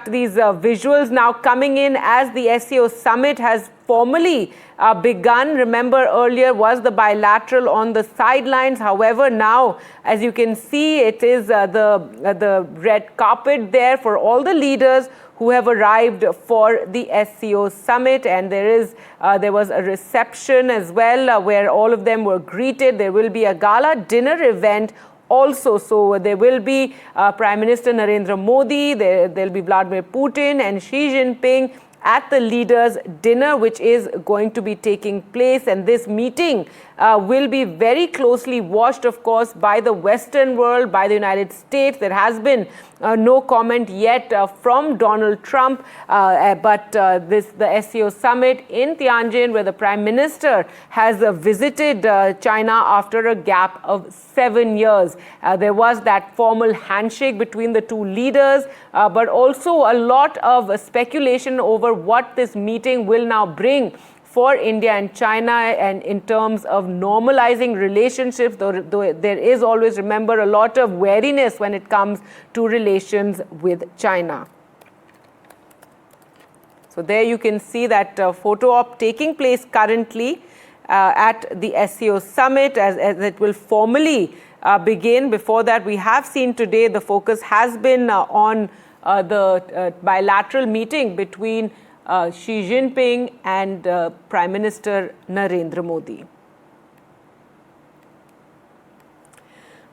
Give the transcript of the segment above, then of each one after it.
These visuals now coming in as the SCO summit has formally begun. Remember, earlier was the bilateral on the sidelines. However, now, as you can see, it is the red carpet there for all the leaders who have arrived for the SCO summit, and there was a reception as well where all of them were greeted. There will be a gala dinner event also. So there will be Prime Minister Narendra Modi, there will be Vladimir Putin and Xi Jinping at the leaders' dinner, which is going to be taking place. And this meeting will be very closely watched, of course, by the Western world, by the United States. There has been no comment yet from Donald Trump, but the SCO summit in Tianjin, where the Prime Minister has visited China after a gap of 7 years. There was that formal handshake between the two leaders, but also a lot of speculation over what this meeting will now bring for India and China, and in terms of normalizing relationships, though there is always, remember, a lot of wariness when it comes to relations with China. So there you can see that photo op taking place currently at the SCO summit as it will formally begin. Before that, we have seen today the focus has been on the bilateral meeting between Xi Jinping and Prime Minister Narendra Modi.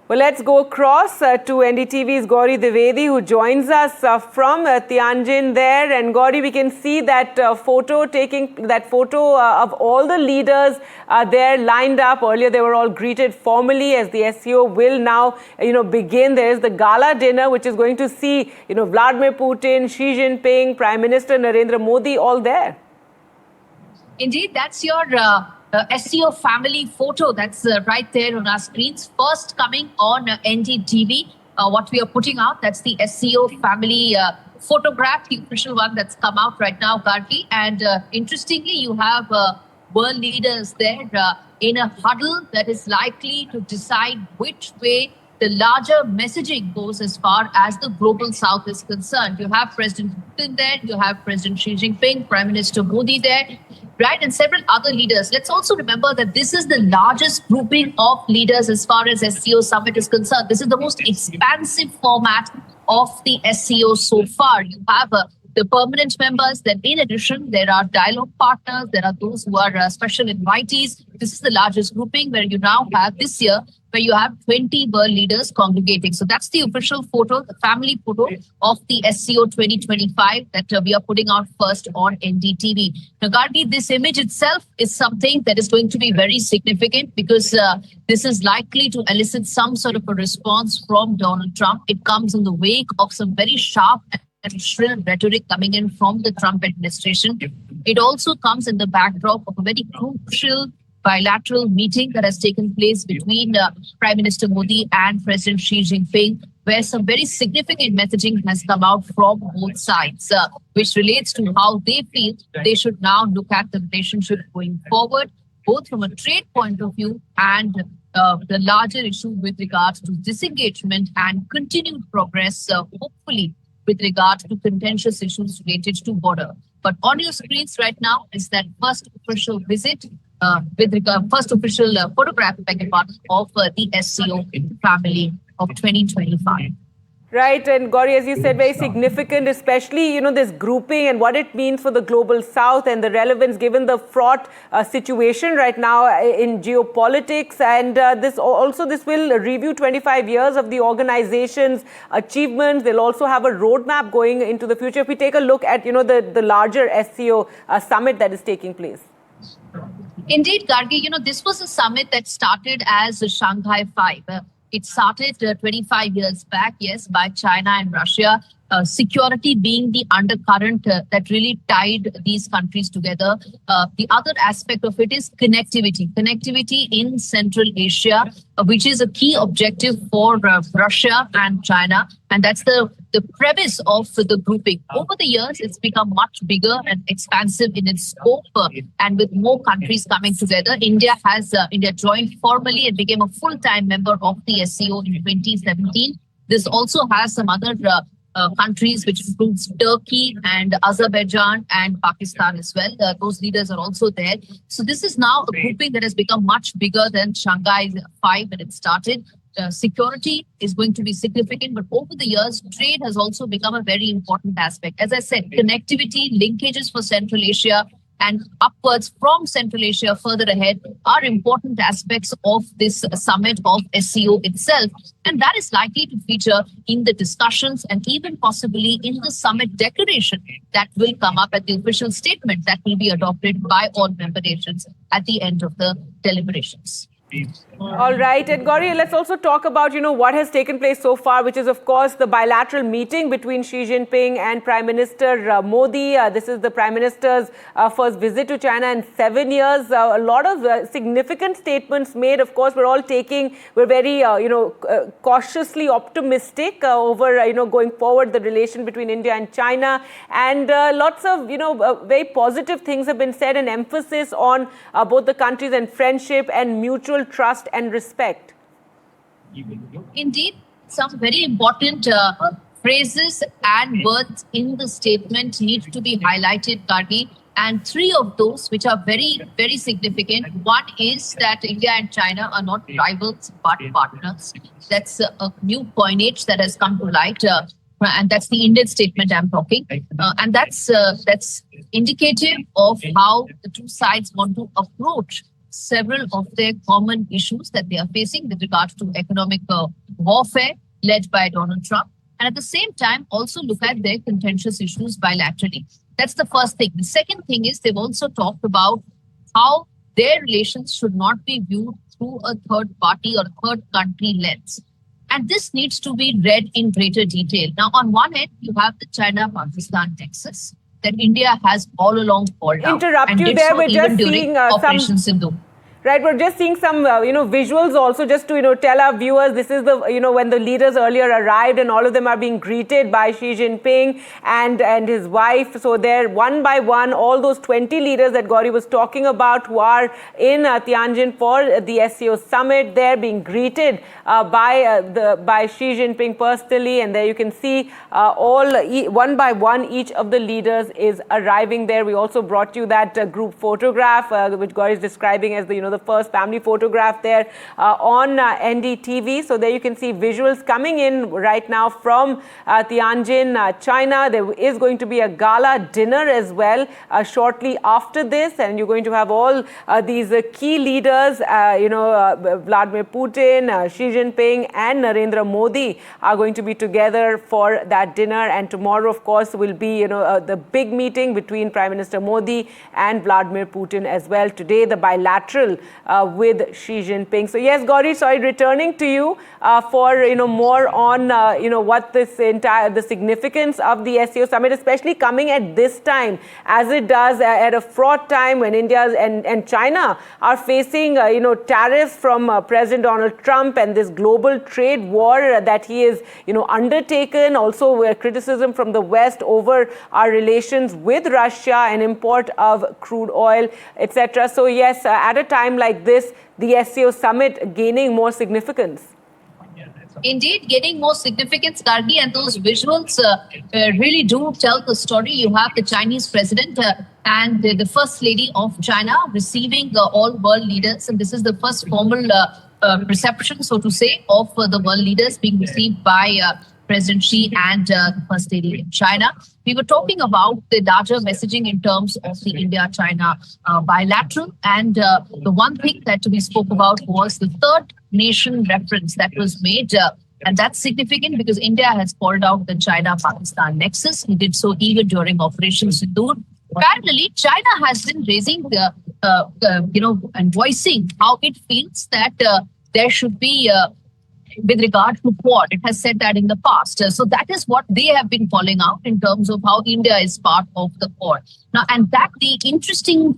Well, let's go across to NDTV's Gauri Dwivedi, who joins us from Tianjin there. And Gauri, we can see that photo of all the leaders there lined up. Earlier, they were all greeted formally as the SCO will now, begin. There is the gala dinner, which is going to see, Vladimir Putin, Xi Jinping, Prime Minister Narendra Modi, all there. Indeed, that's your SCO family photo that's right there on our screens. First coming on NDTV, what we are putting out, that's the SCO family photograph, the official one that's come out right now, Gargi. And interestingly, you have world leaders there in a huddle that is likely to decide which way the larger messaging goes as far as the global south is concerned. You have President Putin there, you have President Xi Jinping, Prime Minister Modi there, right, and several other leaders. Let's also remember that this is the largest grouping of leaders as far as SCO summit is concerned. This is the most expansive format of the SCO so far. You have the permanent members, then in addition, there are dialogue partners, there are those who are special invitees. This is the largest grouping where you now have this year, where you have 20 world leaders congregating. So that's the official photo, the family photo of the SCO 2025 that we are putting out first on NDTV. Now, Gargi, this image itself is something that is going to be very significant because this is likely to elicit some sort of a response from Donald Trump. It comes in the wake of some very sharp and shrill rhetoric coming in from the Trump administration. It also comes in the backdrop of a very crucial bilateral meeting that has taken place between Prime Minister Modi and President Xi Jinping, where some very significant messaging has come out from both sides, which relates to how they feel they should now look at the relationship going forward, both from a trade point of view and the larger issue with regards to disengagement and continued progress, hopefully, with regard to contentious issues related to border. But on your screens right now is that first official visit, first official photograph, of the SCO family of 2025. Right, and Gauri, as you said, very significant, especially, this grouping and what it means for the global south and the relevance given the fraught situation right now in geopolitics. And this will review 25 years of the organization's achievements. They'll also have a roadmap going into the future. If we take a look at, the larger SCO summit that is taking place. Indeed, Gargi, this was a summit that started as the Shanghai Five. It started 25 years back, yes, by China and Russia. Security being the undercurrent that really tied these countries together. The other aspect of it is connectivity. Connectivity in Central Asia, which is a key objective for Russia and China. And that's the premise of the grouping. Over the years, it's become much bigger and expansive in its scope. And with more countries coming together, India joined formally and became a full-time member of the SCO in 2017. This also has some other countries, which includes Turkey and Azerbaijan and Pakistan as well. Those leaders are also there. So this is now a grouping that has become much bigger than Shanghai 5 when it started. Security is going to be significant, but over the years, trade has also become a very important aspect. As I said, connectivity, linkages for Central Asia, and upwards from Central Asia further ahead are important aspects of this summit of SCO itself. And that is likely to feature in the discussions and even possibly in the summit declaration that will come up at the official statement that will be adopted by all member nations at the end of the deliberations. All right, and Gauri, let's also talk about, what has taken place so far, which is, of course, the bilateral meeting between Xi Jinping and Prime Minister Modi. This is the Prime Minister's first visit to China in 7 years. A lot of significant statements made. Of course, we're very, cautiously optimistic over, going forward, the relation between India and China. And lots of, very positive things have been said, and emphasis on both the countries and friendship and mutual trust and respect. Indeed, some very important phrases and words in the statement need to be highlighted, Gargi. And three of those, which are very, very significant. One is that India and China are not rivals but partners. That's a new coinage that has come to light. And that's the Indian statement I'm talking. And that's indicative of how the two sides want to approach several of their common issues that they are facing with regard to economic warfare led by Donald Trump. And at the same time, also look at their contentious issues bilaterally. That's the first thing. The second thing is they've also talked about how their relations should not be viewed through a third party or a third country lens. And this needs to be read in greater detail. Now, on one end, you have the China-Pakistan nexus that India has all along called out. Interrupt you there. We're just seeing Operation Sindhu. Right, we're just seeing some, visuals also, just to, tell our viewers, this is the, when the leaders earlier arrived, and all of them are being greeted by Xi Jinping and his wife. So they're one by one, all those 20 leaders that Gauri was talking about who are in Tianjin for the SCO summit, they're being greeted by Xi Jinping personally. And there you can see one by one, each of the leaders is arriving there. We also brought you that group photograph, which Gauri is describing as the first family photograph there on NDTV. So there you can see visuals coming in right now from Tianjin, China. There is going to be a gala dinner as well shortly after this, and you're going to have all these key leaders, Vladimir Putin, Xi Jinping and Narendra Modi are going to be together for that dinner. And tomorrow, of course, will be the big meeting between Prime Minister Modi and Vladimir Putin as well. Today, the bilateral with Xi Jinping. So yes, Gauri, sorry, returning to you for more on what the significance of the SCO summit, especially coming at this time, as it does at a fraught time when India and China are facing tariffs from President Donald Trump and this global trade war that he is undertaken. Also criticism from the West over our relations with Russia and import of crude oil, etc. So yes, at a time like this, the SCO summit gaining more significance. Indeed, getting more significance, Gargi, and those visuals really do tell the story. You have the Chinese president and the first lady of China receiving all world leaders, and this is the first formal reception, so to say, of the world leaders being received by President Xi and the First Lady in China. We were talking about the larger messaging in terms of the India-China bilateral. And the one thing that we spoke about was the third nation reference that was made. And that's significant because India has called out the China-Pakistan nexus. We did so even during Operation Sindoor. Parallelly, China has been raising, and voicing how it feels that there should be with regard to Quad. It has said that in the past. So that is what they have been calling out in terms of how India is part of the Quad. Now, and that the interesting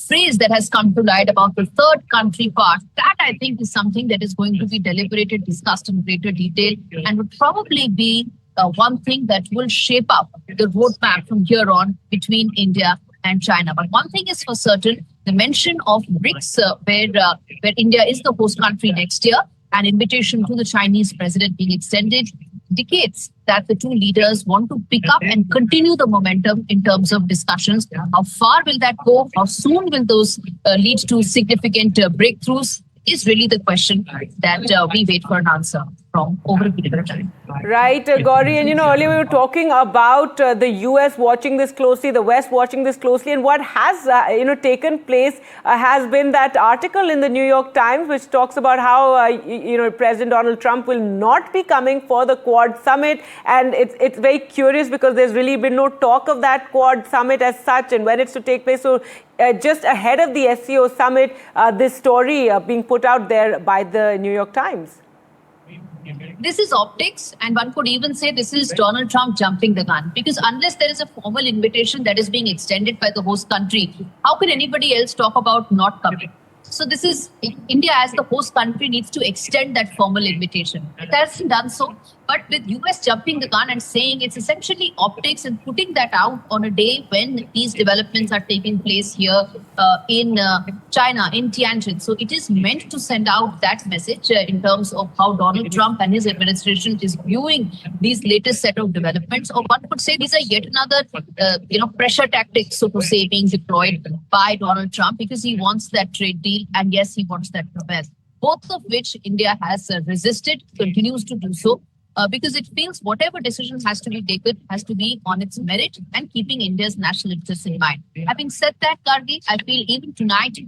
phrase that has come to light about the third country part, that I think is something that is going to be deliberated, discussed in greater detail, and would probably be one thing that will shape up the roadmap from here on between India and China. But one thing is for certain, the mention of BRICS, where India is the host country next year, an invitation to the Chinese president being extended, indicates that the two leaders want to pick up and continue the momentum in terms of discussions. How far will that go? How soon will those lead to significant breakthroughs? Is really the question that we wait for an answer from over a period of time. Right, Gauri, and earlier we were talking about the US watching this closely, the West watching this closely, and what has taken place has been that article in the New York Times which talks about how President Donald Trump will not be coming for the Quad summit, and it's very curious because there's really been no talk of that Quad summit as such and when it's to take place. So just ahead of the SCO summit, this story being put out there by the New York Times. This is optics, and one could even say this is Donald Trump jumping the gun, because unless there is a formal invitation that is being extended by the host country, how can anybody else talk about not coming? So this is India as the host country needs to extend that formal invitation. It hasn't done so, but with US jumping the gun and saying it's essentially optics and putting that out on a day when these developments are taking place here in China, in Tianjin. So it is meant to send out that message in terms of how Donald Trump and his administration is viewing these latest set of developments. Or one could say these are yet another, pressure tactics, so to say, being deployed by Donald Trump because he wants that trade deal. And yes, he wants that progress, both of which India has resisted, continues to do so, because it feels whatever decision has to be taken has to be on its merit and keeping India's national interests in mind. Having said that, Gargi, I feel even tonight,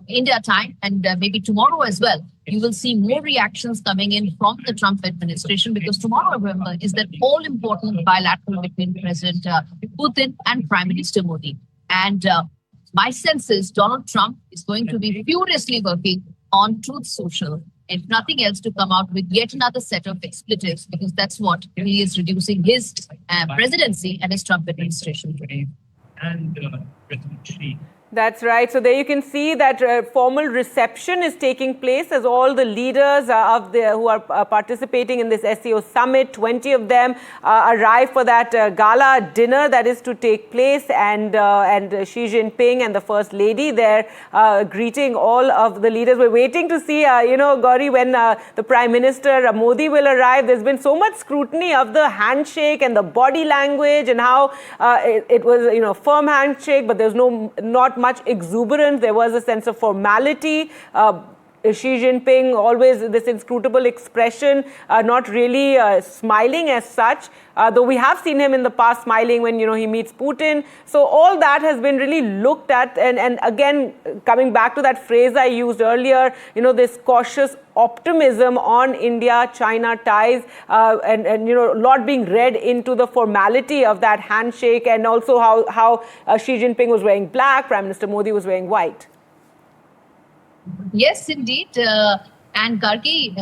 India time, and maybe tomorrow as well, you will see more reactions coming in from the Trump administration, because tomorrow, remember, is that all-important bilateral between President Putin and Prime Minister Modi. And my sense is Donald Trump is going to be furiously working on Truth Social, if nothing else, to come out with yet another set of expletives, because that's what he is reducing his presidency and his Trump administration today. And President Xi. That's right. So there you can see that formal reception is taking place as all the leaders who are participating in this SCO summit, 20 of them arrive for that gala dinner that is to take place, and Xi Jinping and the First Lady there greeting all of the leaders. We're waiting to see, Gauri, when the Prime Minister Modi will arrive. There's been so much scrutiny of the handshake and the body language and how it was, firm handshake, but there's not much exuberance. There was a sense of formality. Xi Jinping, always this inscrutable expression, not really smiling as such, though we have seen him in the past smiling when, he meets Putin. So all that has been really looked at. And again, coming back to that phrase I used earlier, this cautious optimism on India-China ties, and a lot being read into the formality of that handshake, and also how Xi Jinping was wearing black, Prime Minister Modi was wearing white. Yes, indeed. And Gargi,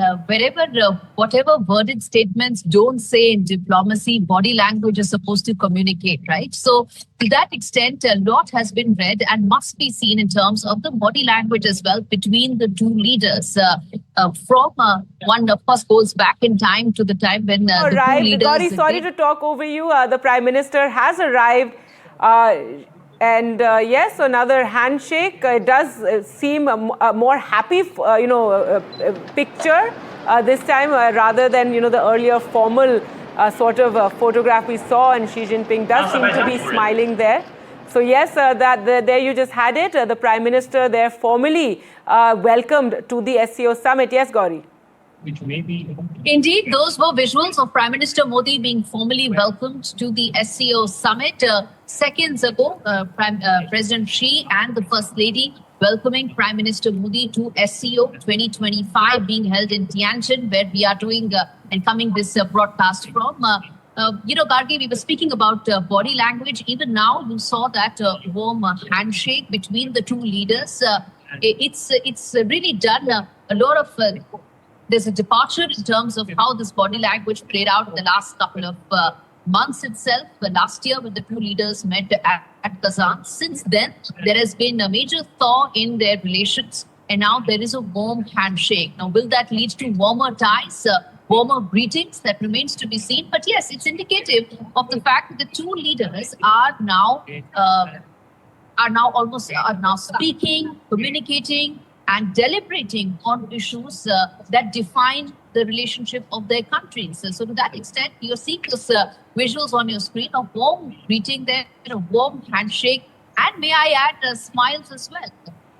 whatever worded statements don't say in diplomacy, body language is supposed to communicate, right? So to that extent, a lot has been read and must be seen in terms of the body language as well between the two leaders. One, of course, goes back in time to the time when the two leaders... Gauri, sorry to talk over you. The Prime Minister has arrived. And yes, another handshake. It does seem a more happy, picture this time rather than, the earlier formal sort of photograph we saw. And Xi Jinping does seem to be smiling there. So yes, there you just had it. The Prime Minister there formally welcomed to the SCO summit. Yes, Gauri. Which may be... Indeed, those were visuals of Prime Minister Modi being formally welcomed to the SCO summit. Seconds ago, President Xi and the First Lady welcoming Prime Minister Modi to SCO 2025 being held in Tianjin, where we are doing and coming this broadcast from. Gargi, we were speaking about body language. Even now, you saw that warm handshake between the two leaders. It's really done a lot of... There's a departure in terms of how this body language played out in the last couple of months itself. Last year, when the two leaders met at Kazan. Since then, there has been a major thaw in their relations, and now there is a warm handshake. Now, will that lead to warmer ties, warmer greetings? That remains to be seen. But yes, it's indicative of the fact that the two leaders are now speaking, communicating, and deliberating on issues that define the relationship of their countries. So to that extent, you're seeing those visuals on your screen, a warm greeting there, a warm handshake, and may I add, smiles as well.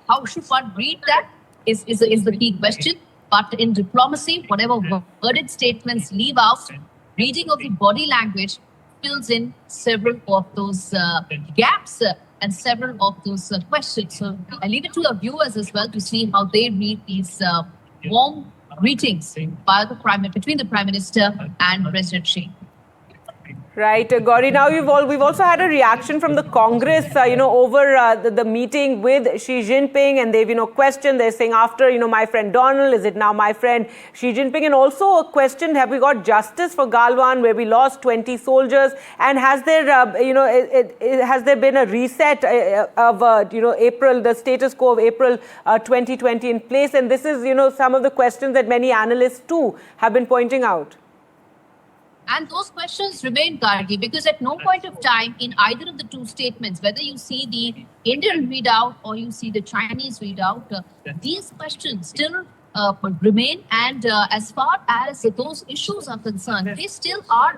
How should one read that is the key question. But in diplomacy, whatever worded statements leave out, reading of the body language fills in several of those gaps and several of those questions. So I leave it to the viewers as well to see how they read these warm greetings between the Prime Minister and President Xi. Right, Gauri. Now we've also had a reaction from the Congress, over the meeting with Xi Jinping, and they've questioned. They're saying after my friend Donald, is it now my friend Xi Jinping? And also a question: have we got justice for Galwan, where we lost 20 soldiers? And has there has there been a reset of April, the status quo of April 2020 in place? And this is some of the questions that many analysts too have been pointing out. And those questions remain, Gargi, because at no point of time in either of the two statements, whether you see the Indian readout or you see the Chinese readout, these questions still remain. And as far as those issues are concerned, they still are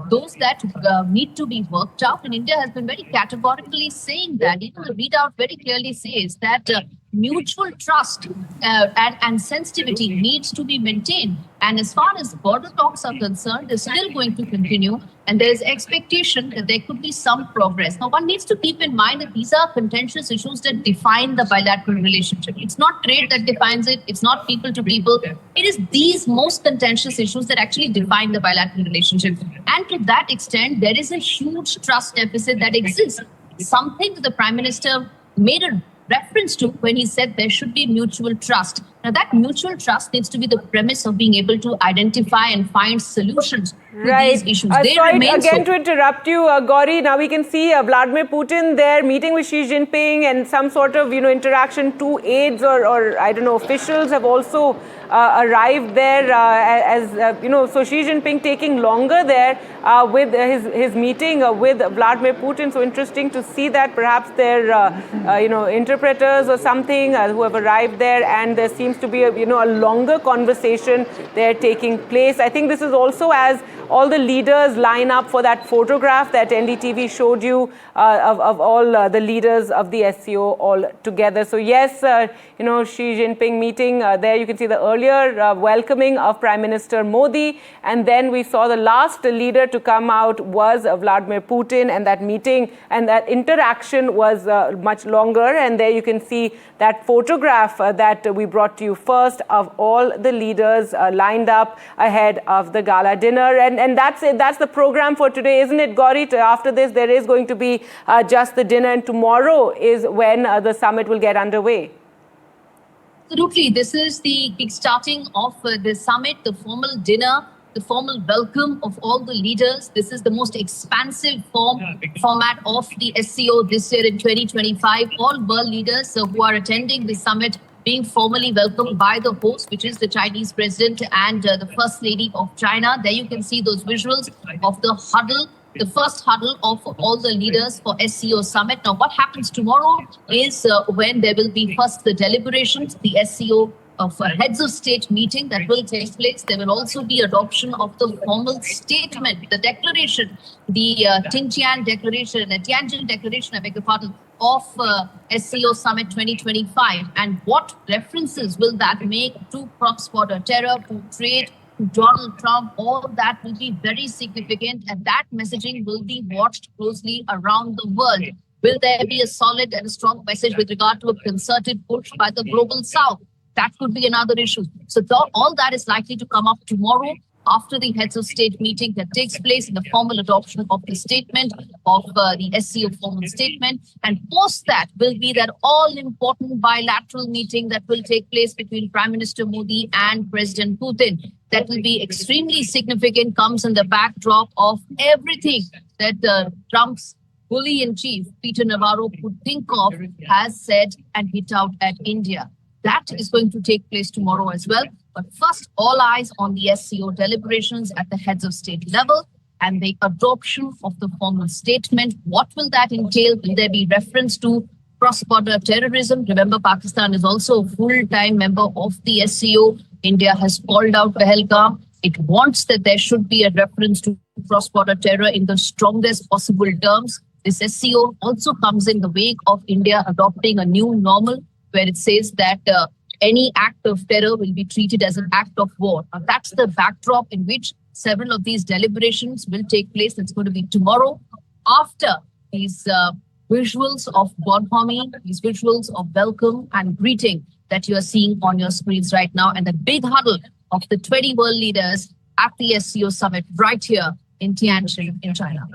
those that need to be worked out. And India has been very categorically saying that. Even the readout very clearly says that mutual trust and sensitivity needs to be maintained. And as far as border talks are concerned, they're still going to continue. And there is expectation that there could be some progress. Now, one needs to keep in mind that these are contentious issues that define the bilateral relationship. It's not trade that defines it. It's not people to people. It is these most contentious issues that actually define the bilateral relationship. And to that extent, there is a huge trust deficit that exists. Something that the Prime Minister made a reference to when he said there should be mutual trust. Now, that mutual trust needs to be the premise of being able to identify and find solutions to these issues. Sorry again to interrupt you, Gauri. Now we can see Vladimir Putin there meeting with Xi Jinping, and some sort of interaction. Two aides or I don't know, officials have also arrived there so Xi Jinping taking longer there with his meeting with Vladimir Putin. So interesting to see that. Perhaps they're interpreters or something who have arrived there, and there seems to be a longer conversation there taking place. I think this is also as all the leaders line up for that photograph that NDTV showed you of all the leaders of the SCO all together. So yes, Xi Jinping meeting there. You can see the earlier welcoming of Prime Minister Modi, and then we saw the last leader to come out was Vladimir Putin, and that meeting and that interaction was much longer. And there you can see that photograph that we brought to you first of all the leaders lined up ahead of the gala dinner. And that's it. That's the program for today, isn't it, Gauri? After this, there is going to be just the dinner, and tomorrow is when the summit will get underway. Absolutely. This is the kickstarting of the summit, the formal dinner, the formal welcome of all the leaders. This is the most expansive format of the SCO this year in 2025. All world leaders who are attending the summit being formally welcomed by the host, which is the Chinese president and the First Lady of China. There you can see those visuals of the huddle, the first huddle of all the leaders for SCO Summit. Now, what happens tomorrow is when there will be first the deliberations, the SCO of heads of state meeting that will take place. There will also be adoption of the formal statement, the declaration, the Tianjin Declaration, I beg your pardon, of SCO Summit 2025. And what references will that make to cross-border terror, to trade, to Donald Trump? All that will be very significant, and that messaging will be watched closely around the world. Will there be a solid and a strong message with regard to a concerted push by the global south? That could be another issue. So all that is likely to come up tomorrow after the heads of state meeting that takes place in the formal adoption of the statement of the SCO formal statement. And post that will be that all-important bilateral meeting that will take place between Prime Minister Modi and President Putin. That will be extremely significant, comes in the backdrop of everything that Trump's bully-in-chief, Peter Navarro, could think of, has said and hit out at India. That is going to take place tomorrow as well. But first, all eyes on the SCO deliberations at the heads of state level and the adoption of the formal statement. What will that entail? Will there be reference to cross-border terrorism? Remember, Pakistan is also a full-time member of the SCO. India has called out Pahalgam. It wants that there should be a reference to cross-border terror in the strongest possible terms. This SCO also comes in the wake of India adopting a new normal where it says that any act of terror will be treated as an act of war. Now, that's the backdrop in which several of these deliberations will take place. That's going to be tomorrow after these visuals of bonhomie, these visuals of welcome and greeting that you are seeing on your screens right now, and the big huddle of the 20 world leaders at the SCO summit right here in Tianjin in China.